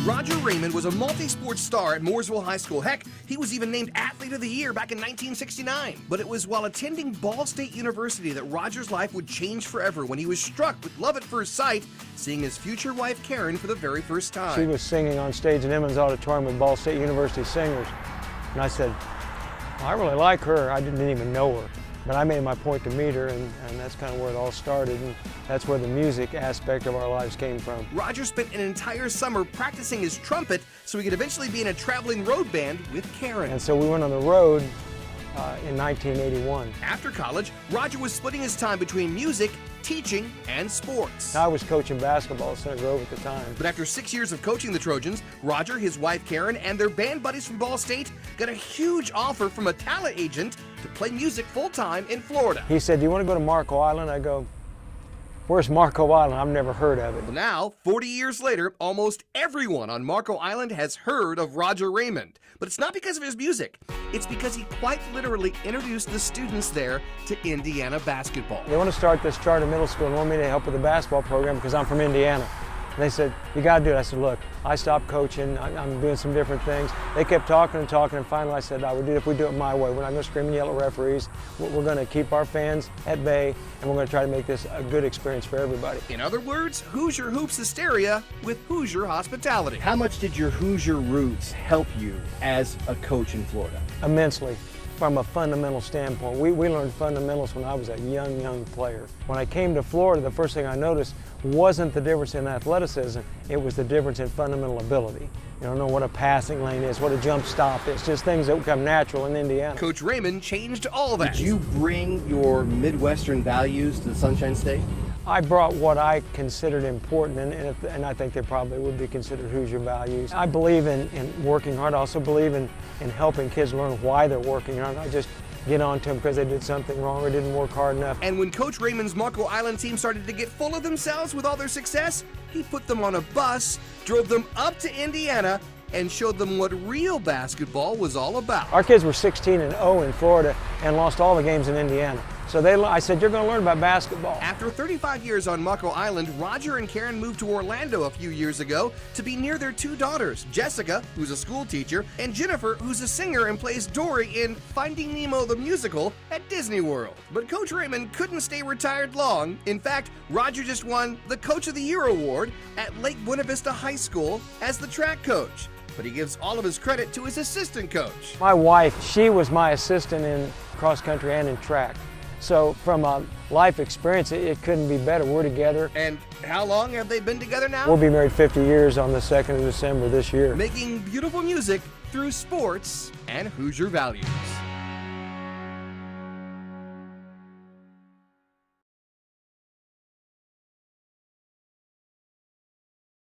Roger Raymond was a multi-sport star at Mooresville High School. Heck, he was even named Athlete of the Year back in 1969. But it was while attending Ball State University that Roger's life would change forever when he was struck with love at first sight, seeing his future wife Karen for the very first time. She was singing on stage in Emmons Auditorium with Ball State University singers. And I said, I really like her. I didn't even know her. But I made my point to meet her, and that's kind of where it all started, and that's where the music aspect of our lives came from. Roger spent an entire summer practicing his trumpet so he could eventually be in a traveling road band with Karen. And so we went on the road in 1981. After college, Roger was splitting his time between music, teaching, and sports. I was coaching basketball at Center Grove at the time. But after 6 years of coaching the Trojans, Roger, his wife Karen, and their band buddies from Ball State got a huge offer from a talent agent to play music full-time in Florida. He said, do you want to go to Marco Island? I go, where's Marco Island? I've never heard of it. Well, now, 40 years later, almost everyone on Marco Island has heard of Roger Raymond. But it's not because of his music. It's because he quite literally introduced the students there to Indiana basketball. They want to start this charter middle school and want me to help with the basketball program because I'm from Indiana. And they said, you got to do it. I said, look, I stopped coaching. I'm doing some different things. They kept talking and talking, and finally I said, I would do it if we do it my way. We're not going to scream and yell at referees. We're going to keep our fans at bay, and we're going to try to make this a good experience for everybody. In other words, Hoosier hoops hysteria with Hoosier hospitality. How much did your Hoosier roots help you as a coach in Florida? Immensely. From a fundamental standpoint. We learned fundamentals when I was a young player. When I came to Florida, the first thing I noticed wasn't the difference in athleticism, it was the difference in fundamental ability. You don't know what a passing lane is, what a jump stop is, just things that become natural in Indiana. Coach Raymond changed all that. Did you bring your Midwestern values to the Sunshine State? I brought what I considered important, and I think they probably would be considered Hoosier values. I believe in working hard. I also believe in helping kids learn why they're working hard. I just get on to them because they did something wrong or didn't work hard enough. And when Coach Raymond's Marco Island team started to get full of themselves with all their success, he put them on a bus, drove them up to Indiana, and showed them what real basketball was all about. Our kids were 16-0 in Florida and lost all the games in Indiana. So I said, you're going to learn about basketball. After 35 years on Marco Island, Roger and Karen moved to Orlando a few years ago to be near their two daughters, Jessica, who's a school teacher, and Jennifer, who's a singer and plays Dory in Finding Nemo the Musical at Disney World. But Coach Raymond couldn't stay retired long. In fact, Roger just won the Coach of the Year award at Lake Buena Vista High School as the track coach. But he gives all of his credit to his assistant coach. My wife, she was my assistant in cross country and in track. So from a life experience, it couldn't be better. We're together. And how long have they been together now? We'll be married 50 years on the 2nd of December this year. Making beautiful music through sports and Hoosier values.